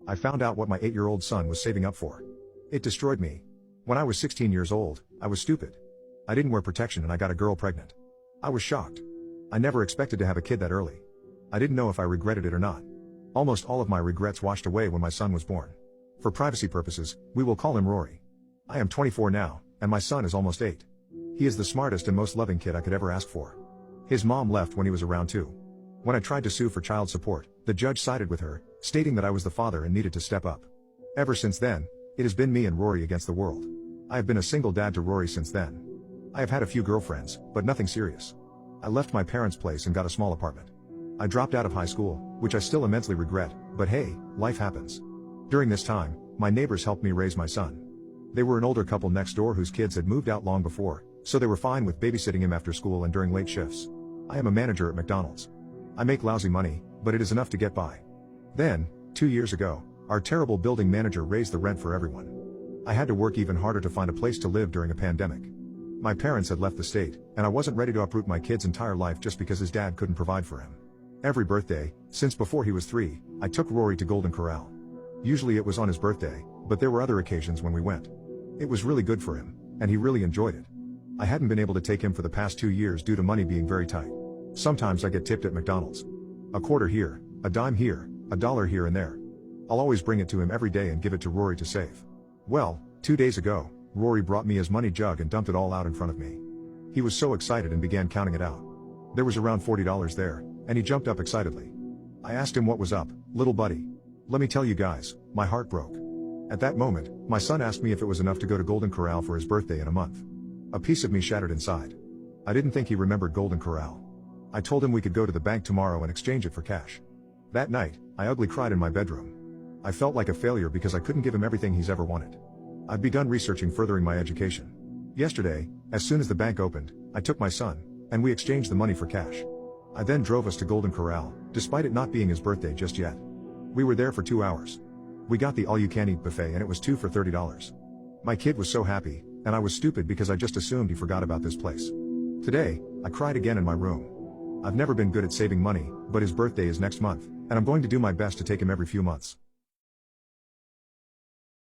I found out what my 8-year-old son was saving up for. It destroyed me. When I was 16 years old, I was stupid. I didn't wear protection and I got a girl pregnant. I was shocked. I never expected to have a kid that early. I didn't know if I regretted it or not. Almost all of my regrets washed away when my son was born. For privacy purposes, we will call him Rory. I am 24 now, and my son is almost 8. He is the smartest and most loving kid I could ever ask for. His mom left when he was around 2. When I tried to sue for child support, the judge sided with her, stating that I was the father and needed to step up. Ever since then, it has been me and Rory against the world. I have been a single dad to Rory since then. I have had a few girlfriends, but nothing serious. I left my parents' place and got a small apartment. I dropped out of high school, which I still immensely regret, but hey, life happens. During this time, my neighbors helped me raise my son. They were an older couple next door whose kids had moved out long before, so they were fine with babysitting him after school and during late shifts. I am a manager at McDonald's. I make lousy money, but it is enough to get by. Then, 2 years ago, our terrible building manager raised the rent for everyone. I had to work even harder to find a place to live during a pandemic. My parents had left the state, and I wasn't ready to uproot my kid's entire life just because his dad couldn't provide for him. Every birthday, since before he was 3, I took Rory to Golden Corral. Usually it was on his birthday, but there were other occasions when we went. It was really good for him, and he really enjoyed it. I hadn't been able to take him for the past 2 years due to money being very tight. Sometimes I get tipped at McDonald's. A quarter here, a dime here, a dollar here and there. I'll always bring it to him every day and give it to Rory to save. Well, 2 days ago, Rory brought me his money jug and dumped it all out in front of me. He was so excited and began counting it out. There was around $40 there, and he jumped up excitedly. I asked him what was up, little buddy. Let me tell you guys, my heart broke. At that moment, my son asked me if it was enough to go to Golden Corral for his birthday in a month. A piece of me shattered inside. I didn't think he remembered Golden Corral. I told him we could go to the bank tomorrow and exchange it for cash. That night, I ugly cried in my bedroom. I felt like a failure because I couldn't give him everything he's ever wanted. I've begun researching furthering my education. Yesterday, as soon as the bank opened, I took my son, and we exchanged the money for cash. I then drove us to Golden Corral, despite it not being his birthday just yet. We were there for 2 hours. We got the all-you-can-eat buffet and it was 2 for $30. My kid was so happy, and I was stupid because I just assumed he forgot about this place. Today, I cried again in my room. I've never been good at saving money, but his birthday is next month, and I'm going to do my best to take him every few months.